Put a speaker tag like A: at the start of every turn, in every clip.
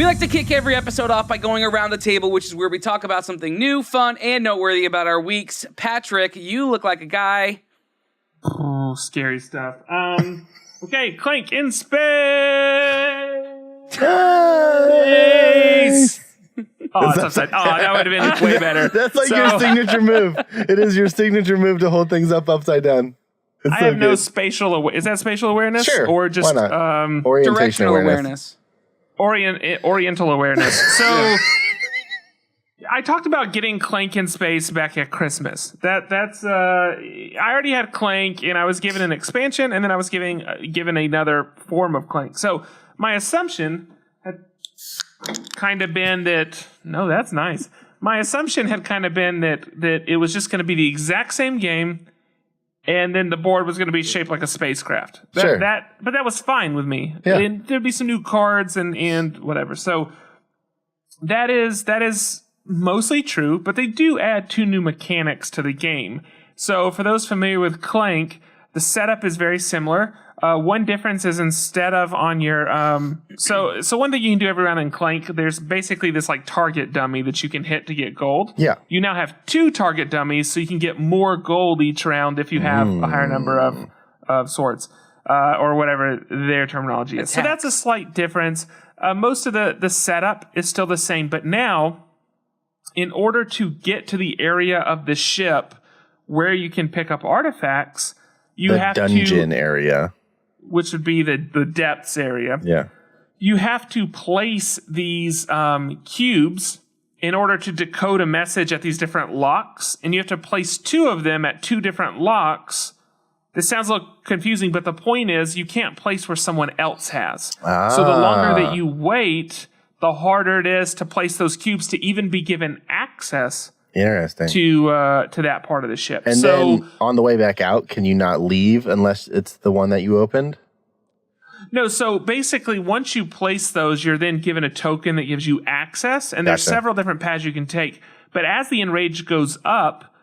A: We like to kick every episode off by going around the table, which is where we talk about something new, fun, and noteworthy about our weeks. Patrick, you look like a guy.
B: Oh, scary stuff. Okay, Clank in space. Oh, it's upside. Oh, that would have been way better.
C: That's like your signature move. It is your signature move to hold things up upside down.
B: I have no spatial awareness. Is that spatial awareness?
C: Sure.
B: Or just
A: Directional awareness.
B: Oriental awareness. So I talked about getting Clank in space back at Christmas. That's I already had Clank, and I was given an expansion, and then I was given another form of Clank. So my assumption had kind of been that that's nice. My assumption had kind of been that it was just going to be the exact same game, and then the board was going to be shaped like a spacecraft.
C: Sure.
B: But that was fine with me.
C: Yeah.
B: And there'd be some new cards and whatever. So that is mostly true, but they do add 2 new mechanics to the game. So for those familiar with Clank, the setup is very similar. One difference is instead of on your so one thing you can do every round in Clank, there's basically this like target dummy that you can hit to get gold.
C: Yeah.
B: You now have 2 target dummies, so you can get more gold each round if you have a higher number of swords or whatever their terminology is. So that's a slight difference. Most of the setup is still the same, but now in order to get to the area of the ship where you can pick up artifacts, you have
C: the dungeon area,
B: which would be the depths area.
C: Yeah.
B: You have to place these cubes in order to decode a message at these different locks, and you have to place 2 of them at 2 different locks. This sounds a little confusing, but the point is you can't place where someone else has. So the longer that you wait, the harder it is to place those cubes to even be given access
C: Interesting.
B: to that part of the ship.
C: And then on the way back out, can you not leave unless it's the one that you opened?
B: No, so basically once you place those, you're then given a token that gives you access, and there's several different paths you can take. But as the enrage goes up,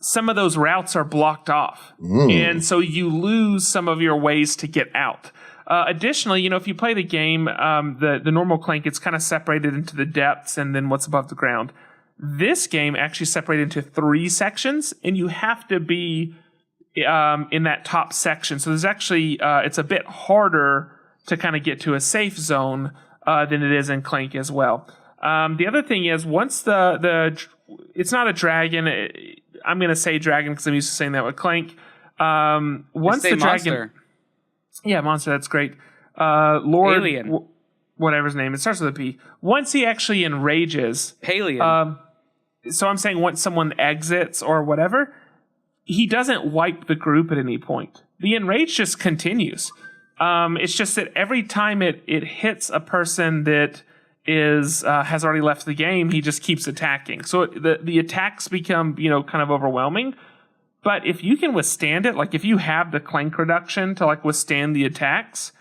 B: some of those routes are blocked off. And so you lose some of your ways to get out. Additionally, if you play the game, the normal Clank, it's kind of separated into the depths and then what's above the ground. This game actually separated into 3 sections, and you have to be in that top section. So there's actually it's a bit harder to kind of get to a safe zone than it is in Clank as well. The other thing is once it's not a dragon. I'm going to say dragon because I'm used to saying that with Clank. Once the dragon, monster. That's great. Lord
A: Alien.
B: Whatever his name. It starts with a P. Once he actually enrages,
A: Palian.
B: So I'm saying once someone exits or whatever, he doesn't wipe the group at any point. The enrage just continues. It's just that every time it hits a person that has already left the game, he just keeps attacking. So the attacks become kind of overwhelming. But if you can withstand it, like if you have the Clank reduction to like withstand the attacks,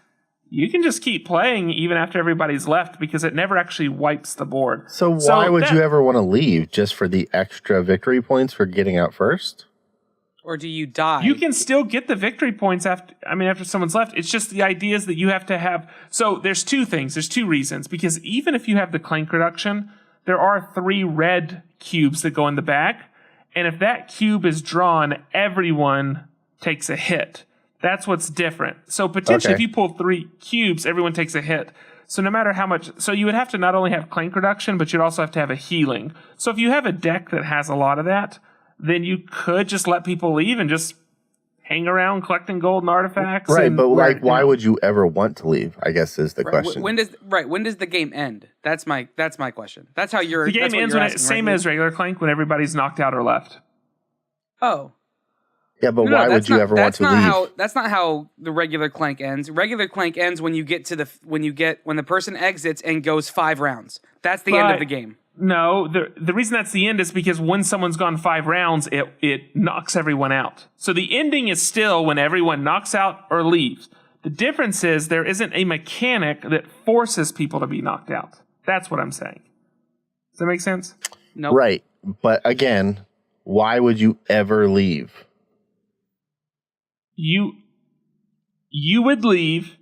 B: you can just keep playing even after everybody's left because it never actually wipes the board.
C: So why would you ever want to leave? Just for the extra victory points for getting out first?
A: Or do you die?
B: You can still get the victory points after someone's left. It's just the idea is that you have to have... So there's 2 things. There's 2 reasons. Because even if you have the Clank reduction, there are 3 red cubes that go in the back. And if that cube is drawn, everyone takes a hit. That's what's different. So potentially if you pull 3 cubes, everyone takes a hit. So no matter how much... So you would have to not only have Clank reduction, but you'd also have to have a healing. So if you have a deck that has a lot of that, then you could just let people leave and just hang around collecting gold and artifacts.
C: Right, but why would you ever want to leave, I guess is the question.
A: When does the game end? That's my question. That's how you're...
B: The game ends same as regular Clank, when everybody's knocked out or left.
A: Oh.
C: Yeah, but why would you ever want to leave?
A: That's not how the regular Clank ends. Regular Clank ends when the person exits and goes 5 rounds. That's the end of the game.
B: No, the reason that's the end is because when someone's gone 5 rounds, it knocks everyone out. So the ending is still when everyone knocks out or leaves. The difference is there isn't a mechanic that forces people to be knocked out. That's what I'm saying. Does that make sense?
A: No.
C: Right, but again, why would you ever leave?
B: You would leave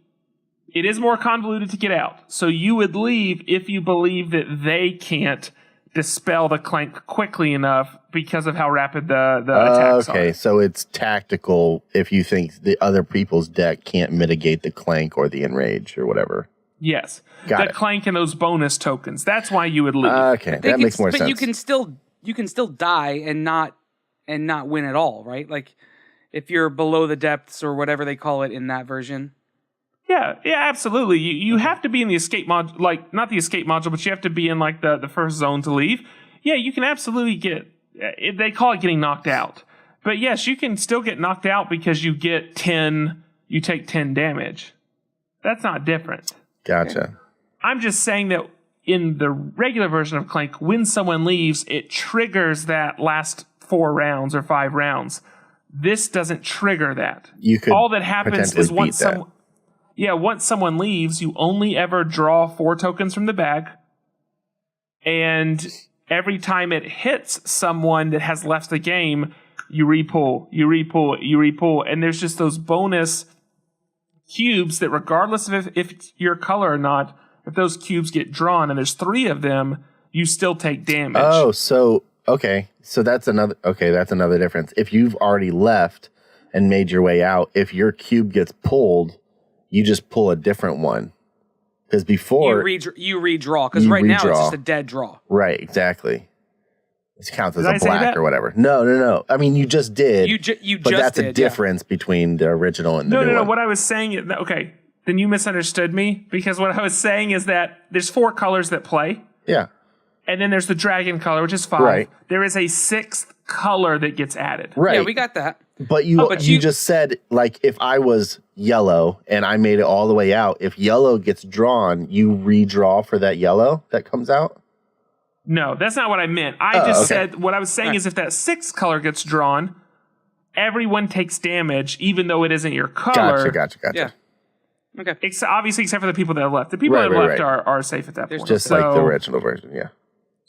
B: It is more convoluted to get out. So you would leave if you believe that they can't dispel the clank quickly enough because of how rapid the attacks are.
C: Okay, so it's tactical if you think the other people's deck can't mitigate the clank or the enrage or whatever.
B: Yes.
C: Got
B: the
C: it.
B: clank and those bonus tokens. That's why you would leave.
C: Okay, that makes more sense.
A: But you can still die and not win at all, right? Like if you're below the depths or whatever they call it in that version.
B: Yeah, absolutely. You have to be in the escape module, like not the escape module, but you have to be in like the first zone to leave. Yeah, you can absolutely get. They call it getting knocked out, but yes, you can still get knocked out because you get 10. You take 10 damage. That's not different.
C: Gotcha.
B: I'm just saying that in the regular version of Clank, when someone leaves, it triggers that last 4 rounds or 5 rounds. This doesn't trigger that.
C: You could
B: all that happens is
C: potentially beat that.
B: Once someone leaves, you only ever draw 4 tokens from the bag. And every time it hits someone that has left the game, you repull. And there's just those bonus cubes that regardless of if it's your color or not, if those cubes get drawn and there's 3 of them, you still take damage.
C: Oh, so okay. So that's another difference. If you've already left and made your way out, if your cube gets pulled, you just pull a different one. Because before
A: you redraw, because right now it's just a dead draw.
C: Right, exactly. This counts as
B: Did
C: a
B: I say
C: black
B: that?
C: or whatever. No. I mean, you just did. But that's a
A: did,
C: difference between the original and the new
B: No.
C: one.
B: What I was saying is okay. Then you misunderstood me because what I was saying is that there's 4 colors that play,
C: Yeah.
B: and then there's the dragon color, which is 5.
C: Right.
B: There is a 6th color that gets added.
C: Right.
A: Yeah, we got that.
C: But you just said, like, if I was yellow and I made it all the way out, if yellow gets drawn, you redraw for that yellow that comes out?
B: No, that's not what I meant. Said what I was saying is if that 6th color gets drawn, everyone takes damage, even though it isn't your color.
C: Gotcha.
A: Yeah. Okay.
B: Obviously, except for the people that have left. The people that have left are safe at that point.
C: Just like the original version, yeah.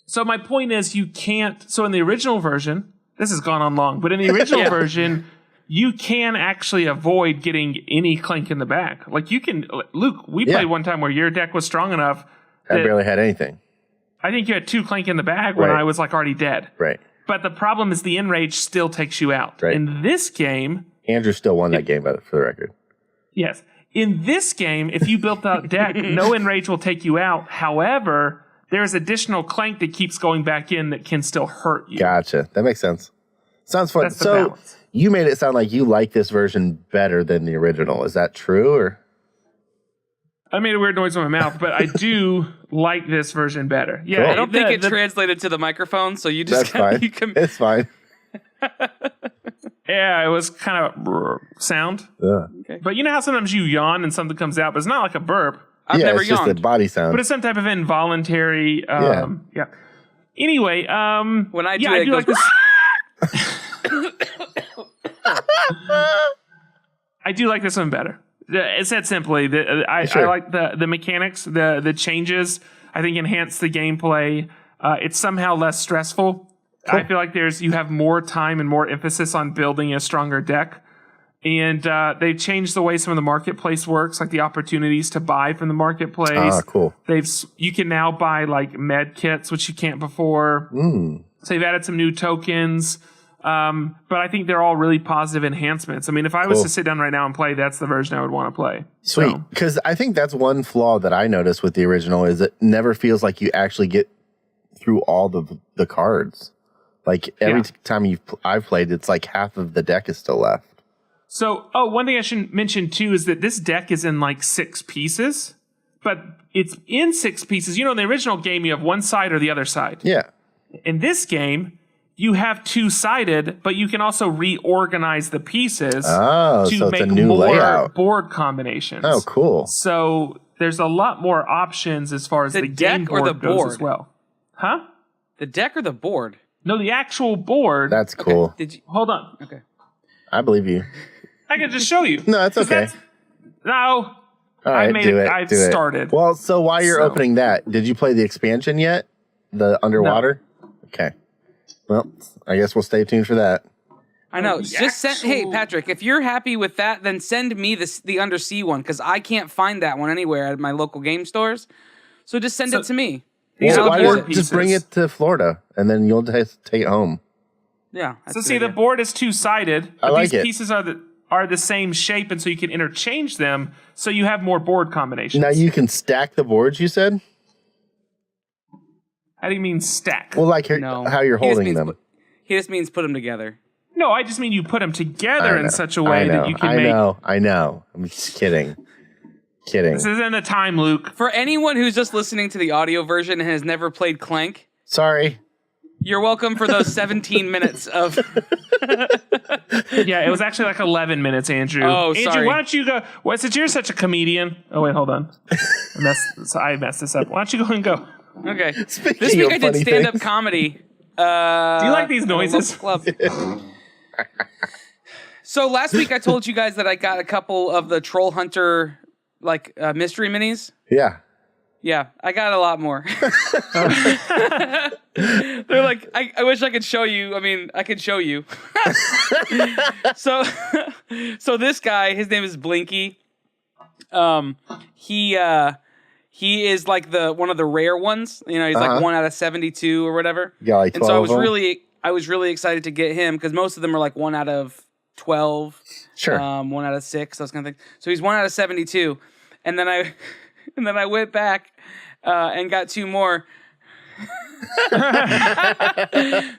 B: So my point is you can't... So in the original version... This has gone on long, but in the original version, you can actually avoid getting any clank in the back. Like you can... Luke, we played one time where your deck was strong enough
C: I barely had anything.
B: I think you had 2 clank in the bag when I was like already dead.
C: Right.
B: But the problem is the enrage still takes you out.
C: Right.
B: In this game...
C: Andrew still won that game, for the record.
B: Yes. In this game, if you built that deck, no enrage will take you out. However, there's additional clank that keeps going back in that can still hurt you.
C: Gotcha. That makes sense. Sounds fun.
B: That's the
C: So
B: balance.
C: you made it sound like you like this version better than the original. Is that true? Or
B: I made a weird noise with my mouth, but I do like this version better. Yeah,
C: Cool.
A: I don't think it translated to the microphone, so you just
C: that's fine. It's fine.
B: Yeah, it was kind of sound.
C: Yeah.
B: But you know how sometimes you yawn and something comes out, but it's not like a burp.
A: I've never
C: it's just the
A: yawned.
C: body sound.
B: But it's some type of involuntary. Yeah. Anyway,
A: When I do it,
B: I
A: it
B: do
A: goes,
B: like this. I do like this one better. It's that simply. I like the mechanics, the changes. I think enhance the gameplay. It's somehow less stressful. Cool. I feel like you have more time and more emphasis on building a stronger deck. And they've changed the way some of the marketplace works, like the opportunities to buy from the marketplace.
C: Ah, cool.
B: You can now buy like med kits, which you can't before. So they've added some new tokens. But I think they're all really positive enhancements. I mean, if I was to sit down right now and play, that's the version I would want to play.
C: Sweet. Because I think that's one flaw that I noticed with the original is it never feels like you actually get through all the cards. Like every time I've played, it's like half of the deck is still left.
B: So, one thing I should mention too is that this deck is in like 6 pieces, but it's in 6 pieces. You know, in the original game, you have one side or the other side.
C: Yeah.
B: In this game, you have 2-sided, but you can also reorganize the pieces to make more
C: layout.
B: Board combinations.
C: Oh, cool.
B: So there's a lot more options as far as the game
A: deck or
B: board
A: the
B: goes
A: board?
B: as well. Huh?
A: the deck or the board?
B: No, the actual board.
C: That's cool.
A: Did you?
B: Hold on.
A: Okay.
C: I believe you.
B: I can just show you.
C: No, that's okay.
B: No.
C: All right,
B: I made
C: do
B: it.
C: it.
B: I've
C: do it.
B: started.
C: Well, so while you're opening that, did you play the expansion yet? The underwater? Okay. Well, I guess we'll stay tuned for that.
A: I know. Just send. Hey, Patrick, if you're happy with that, then send me the undersea one because I can't find that one anywhere at my local game stores. So just send it to me.
C: Well, why don't just bring it to Florida and then you'll just take it home.
A: Yeah.
B: So see, the board is two-sided.
C: I like
B: these
C: it.
B: pieces are the same shape, and so you can interchange them, so you have more board combinations.
C: Now you can stack the boards. You said.
B: How do you mean stack?
C: Well, like how you're holding them.
A: He just means put them together.
B: No, I just mean you put them together in such a way that you can make.
C: I know. I'm just kidding.
B: This isn't the time, Luke.
A: For anyone who's just listening to the audio version and has never played Clank,
C: sorry.
A: You're welcome for those 17 minutes of.
B: Yeah, it was actually like 11 minutes, Andrew.
A: Oh,
B: Andrew,
A: sorry.
B: why don't you go? Since you're such a comedian. Oh, wait, hold on. I messed this up. Why don't you go and go?
A: Okay.
C: Speaking
A: this week
C: of
A: I did
C: funny
A: stand-up
C: things.
A: comedy.
B: Do you like these noises?
A: Club. So last week I told you guys that I got a couple of the Troll Hunter mystery minis.
C: Yeah.
A: Yeah, I got a lot more. They're like, I wish I could show you. I mean, I could show you. So this guy, his name is Blinky. He is like one of the rare ones. You know, he's like 1 out of 72 or whatever.
C: Yeah, like 12
A: and so I
C: of
A: was really excited to get him because most of them are like 1 out of 12.
C: Sure.
A: 1 out of 6, those kind of things. So he's 1 out of 72. And then I went back and got 2 more.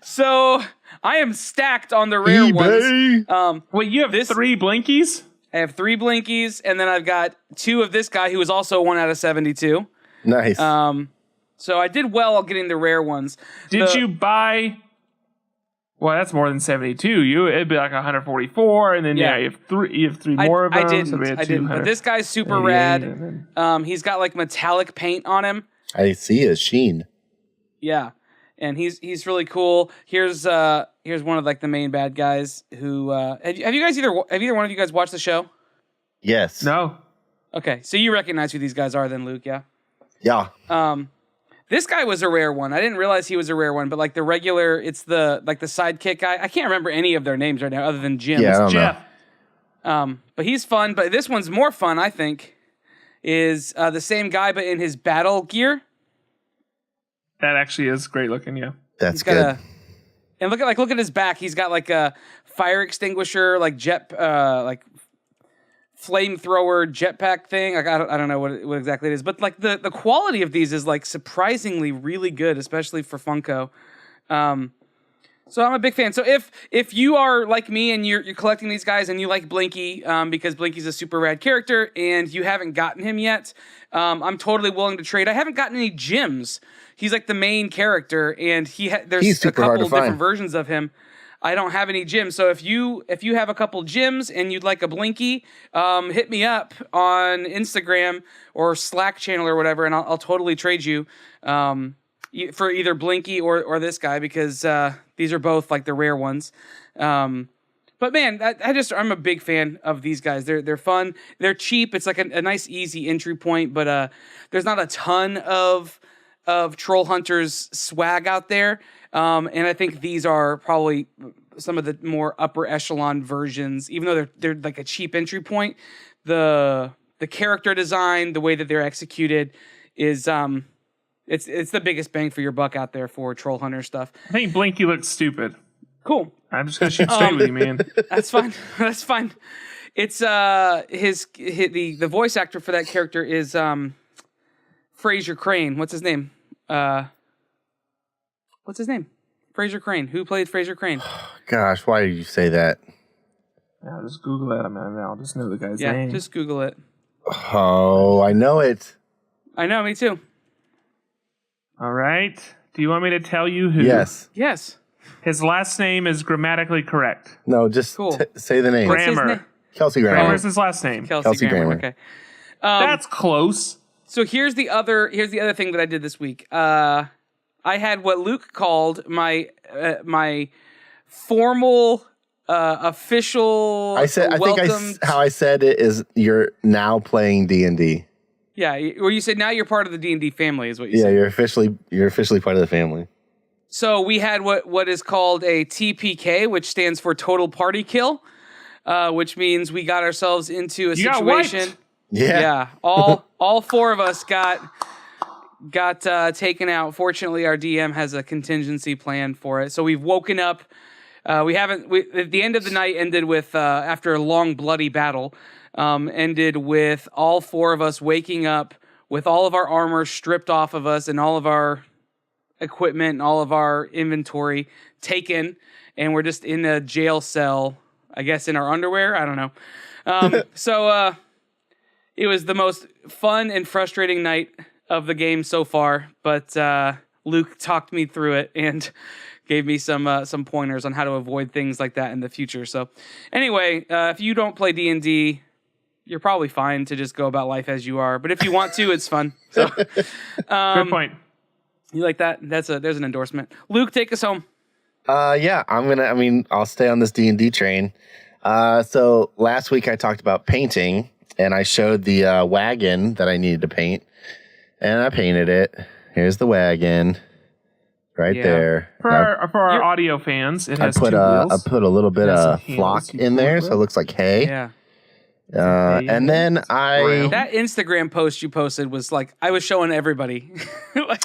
A: So I am stacked on the rare ones.
B: Wait, you have 3 Blinkies?
A: I have 3 Blinkies, and then I've got 2 of this guy who was also 1 out of 72.
C: Nice.
A: So I did well getting the rare ones.
B: Did you buy? Well, that's more than 72. It'd be like 144, and then you have 3 more of them.
A: I didn't. But this guy's super rad. He's got like metallic paint on him.
C: I see a sheen.
A: Yeah, and he's really cool. Here's one of like the main bad guys. Who have either one of you guys watched the show?
C: Yes.
B: No.
A: Okay, so you recognize who these guys are, then, Luke? Yeah.
C: Yeah.
A: This guy was a rare one. I didn't realize he was a rare one, but like the regular, it's the sidekick guy. I can't remember any of their names right now, other than Jim.
C: Yeah, I don't
B: Jeff.
C: know.
A: But he's fun. But this one's more fun, I think. Is the same guy, but in his battle gear.
B: That actually is great looking. Yeah.
C: That's good.
A: And look at his back. He's got like a fire extinguisher, like like flamethrower jetpack thing. Like I don't know what exactly it is, but like the quality of these is like surprisingly really good, especially for Funko. So I'm a big fan. So if you are like me and you're collecting these guys and you like Blinky, because Blinky's a super rad character and you haven't gotten him yet, I'm totally willing to trade. I haven't gotten any Jims. He's like the main character, and there's a couple of different versions of him. I don't have any Jims, so if you have a couple Jims and you'd like a Blinky, hit me up on Instagram or Slack channel or whatever, and I'll totally trade you for either Blinky or this guy, because these are both like the rare ones. But man, I'm a big fan of these guys. They're fun. They're cheap. It's like a nice, easy entry point, but there's not a ton of Troll Hunters swag out there. And I think these are probably some of the more upper echelon versions, even though they're like a cheap entry point. The character design, the way that they're executed is it's the biggest bang for your buck out there for Troll Hunter stuff.
B: I think Blinky looks stupid.
A: Cool.
B: I'm just gonna shoot straight with you, man.
A: That's fine. That's fine. It's the voice actor for that character is Fraser Crane. What's his name? Fraser Crane. Who played Fraser Crane?
C: Gosh, why did you say that?
B: I'll just Google it. I'll just know the guy's
A: Yeah,
B: name.
A: just Google it.
C: Oh, I know it.
A: I know, me too.
B: All right. Do you want me to tell you who?
C: Yes.
A: Yes.
B: His last name is grammatically correct.
C: No, just
A: Cool.
C: say the name.
A: What's his
B: Grammer.
A: name?
C: Kelsey Grammer.
B: Grammer's his last name.
A: Kelsey Grammer.
C: Grammer.
A: Okay.
B: That's close.
A: So here's the other thing that I did this week. I had what Luke called my formal official.
C: I think how I said it is you're now playing D&D.
A: Yeah, where you said now you're part of the D&D family is what you said.
C: Yeah, you're officially part of the family.
A: So we had what is called a TPK, which stands for Total Party Kill, which means we got ourselves into a situation. Yeah. All four of us got taken out. Fortunately, our DM has a contingency plan for it. So we've woken up. At the end of the night ended with, after a long bloody battle, ended with all four of us waking up with all of our armor stripped off of us and all of our equipment and all of our inventory taken. And we're just in a jail cell, I guess in our underwear. I don't know. So it was the most fun and frustrating night of the game so far. But Luke talked me through it and gave me some pointers on how to avoid things like that in the future. So anyway, if you don't play D&D, you're probably fine to just go about life as you are. But if you want to, it's fun. So,
B: good point.
A: You like that? There's an endorsement. Luke, take us home.
C: Yeah, I'll stay on this D&D train. So last week I talked about painting, and I showed the wagon that I needed to paint, and I painted it. Here's the wagon. Right there.
B: For our audio fans, it has two wheels.
C: I put a little bit of flock in there, so it looks like hay.
A: Yeah.
C: And then
A: that Instagram post you posted was like I was showing everybody.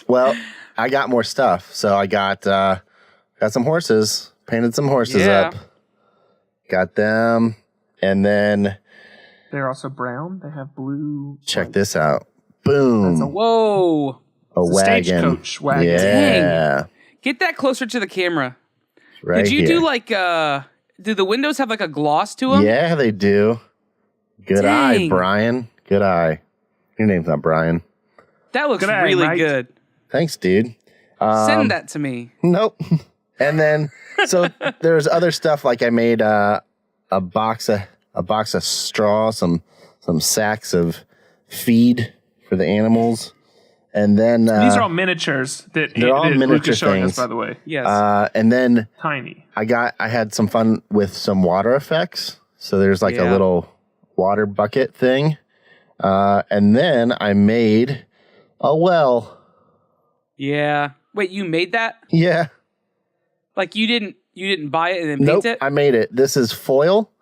C: Well, I got more stuff, so I got some horses. Painted some horses up. Got them, and then
B: they're also brown. They have blue.
C: Check this out. Boom.
A: Whoa.
C: A wagon.
B: Stagecoach wagon.
C: Yeah.
A: Dang. Get that closer to the camera.
C: Right.
A: Did you
C: here.
A: do like do the windows have like a gloss to them?
C: Yeah, they do. Good eye, Brian. Good eye. Your name's not Brian.
A: That looks really
B: Mike.
A: good.
C: Thanks, dude.
A: Send that to me.
C: Nope. And then so there's other stuff like I made a box of straw, some sacks of feed for the animals. And then
B: these are all miniatures that Luke is showing us, by the way.
A: Yes.
C: And then
B: tiny.
C: I had some fun with some water effects. So there's like a little water bucket thing. And then I made a well.
A: Yeah. Wait, you made that?
C: Yeah.
A: Like you didn't buy it and then paint it?
C: I made it. This is foil.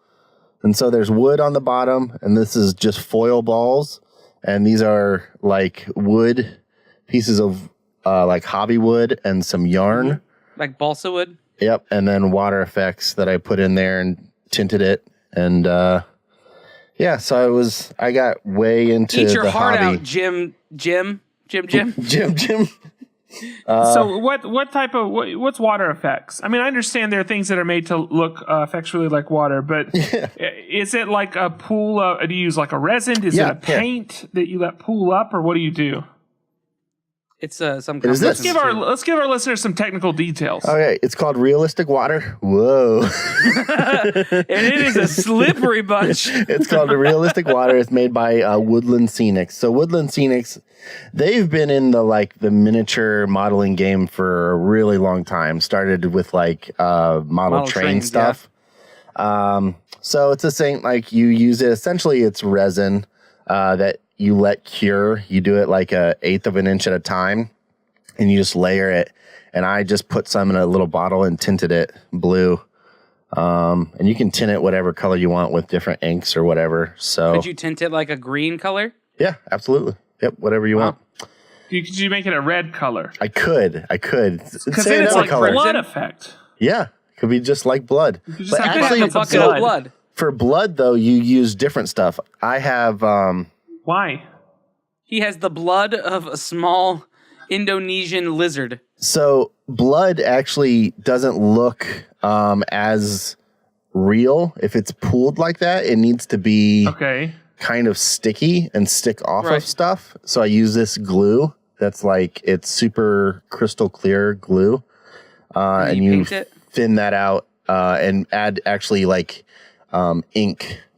C: And so there's wood on the bottom, and this is just foil balls. And these are like wood pieces of like hobby wood and some yarn.
A: Like balsa wood?
C: Yep. And then water effects that I put in there and tinted it. And so I got way into
A: Eat your
C: the
A: heart
C: hobby.
A: out, Jim.
C: Jim.
B: So what's water effects? I mean, I understand there are things that are made to look effectually like water, but is it like a pool? Do you use like a resin? Is it a paint that you let pool up, or what do you do?
A: It's some kind
C: of
B: let's give our listeners some technical details.
C: Okay, it's called realistic water. Whoa.
A: And it is a slippery bunch.
C: It's called the realistic water. It's made by Woodland Scenics. So Woodland Scenics, they've been in the miniature modeling game for a really long time. Started with model train stuff. Yeah. So it's the same, you use it, essentially it's resin that you let cure. You do it like 1/8 of an inch at a time, and you just layer it. And I just put some in a little bottle and tinted it blue. And you can tint it whatever color you want with different inks or whatever. So
A: could you tint it like a green color?
C: Yeah, absolutely. Yep, whatever you want.
B: Could you make it a red color?
C: I could.
B: Because then it's like blood effect.
C: Yeah, it could be just like blood.
A: Just actually, a bucket of blood.
C: For blood, though, you use different stuff. I have...
B: Why?
A: He has the blood of a small Indonesian lizard.
C: So blood actually doesn't look as real if it's pooled like that. It needs to be kind of sticky and stick off of stuff. So I use this glue that's it's super crystal clear glue. And you thin that out and add actually ink,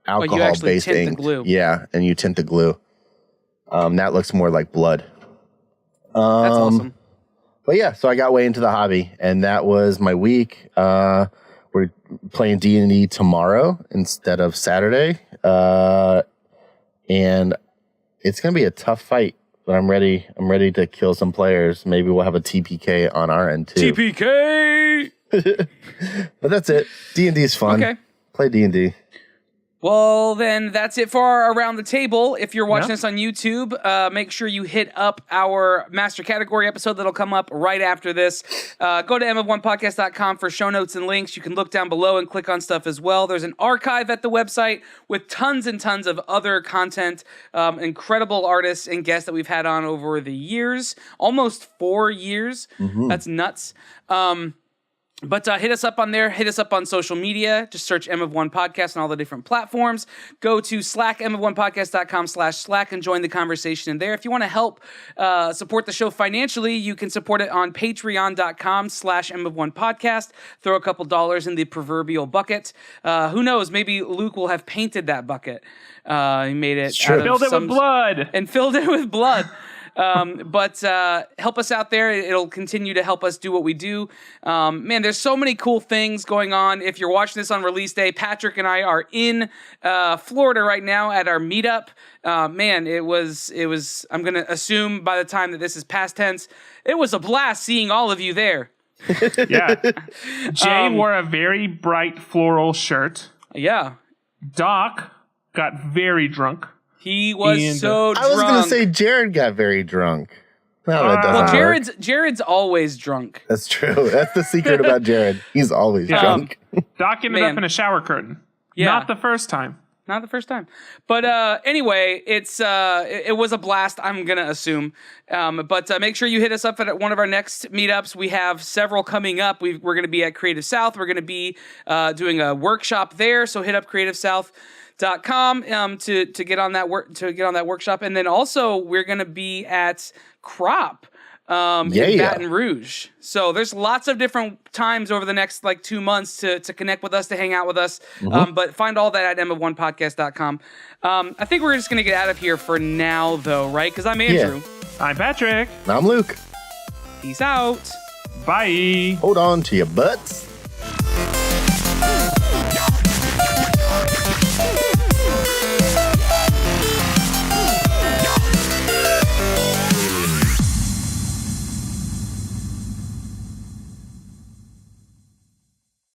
C: alcohol-based ink.
A: Glue.
C: Yeah, and you tint the glue. That looks more like blood.
A: That's awesome.
C: But yeah, so I got way into the hobby, and that was my week. We're playing D&D tomorrow instead of Saturday, and it's going to be a tough fight. But I'm ready. I'm ready to kill some players. Maybe we'll have a TPK on our end too.
A: TPK.
C: But that's it. D&D is fun.
A: Okay.
C: Play D&D.
A: Well, then that's it for our Around the Table. If you're watching this on YouTube, make sure you hit up our master category episode that'll come up right after this. Go to mof1podcast.com for show notes and links. You can look down below and click on stuff as well. There's an archive at the website with tons and tons of other content, incredible artists and guests that we've had on over the years, almost 4 years. Mm-hmm. That's nuts. But hit us up on there. Hit us up on social media. Just search M of One Podcast on all the different platforms. Go to Slack, mof1podcast.com/Slack, and join the conversation in there. If you want to help support the show financially, you can support it on patreon.com/M of One Podcast. Throw a couple dollars in the proverbial bucket. Who knows? Maybe Luke will have painted that bucket. He made it.
B: Filled it with blood.
A: And filled it with blood. But help us out there. It'll continue to help us do what we do. Man, there's so many cool things going on. If you're watching this on release day, Patrick and I are in Florida right now at our meetup. Man, it was, I'm going to assume by the time that this is past tense, it was a blast seeing all of you there.
B: Yeah. Jay wore a very bright floral shirt.
A: Yeah.
B: Doc got very drunk.
A: He was so drunk.
C: I was going to say Jared got very drunk. No, that doesn't work.
A: Jared's always drunk.
C: That's true. That's the secret about Jared. He's always drunk.
B: Doc ended up in a shower curtain. Yeah. Not the first time.
A: Not the first time. But anyway, it was a blast, I'm going to assume. But make sure you hit us up at one of our next meetups. We have several coming up. We're going to be at Creative South. We're going to be doing a workshop there. So hit up CreativeSouth.com to get on that workshop, and then also we're going to be at Crop in Baton Rouge. So there's lots of different times over the next 2 months to connect with us, to hang out with us. Mm-hmm. But find all that at mof1podcast.com. I think we're just going to get out of here for now, though, right? Because I'm Andrew.
B: Yeah. I'm Patrick.
C: I'm Luke.
A: Peace out.
B: Bye.
C: Hold on to your butts.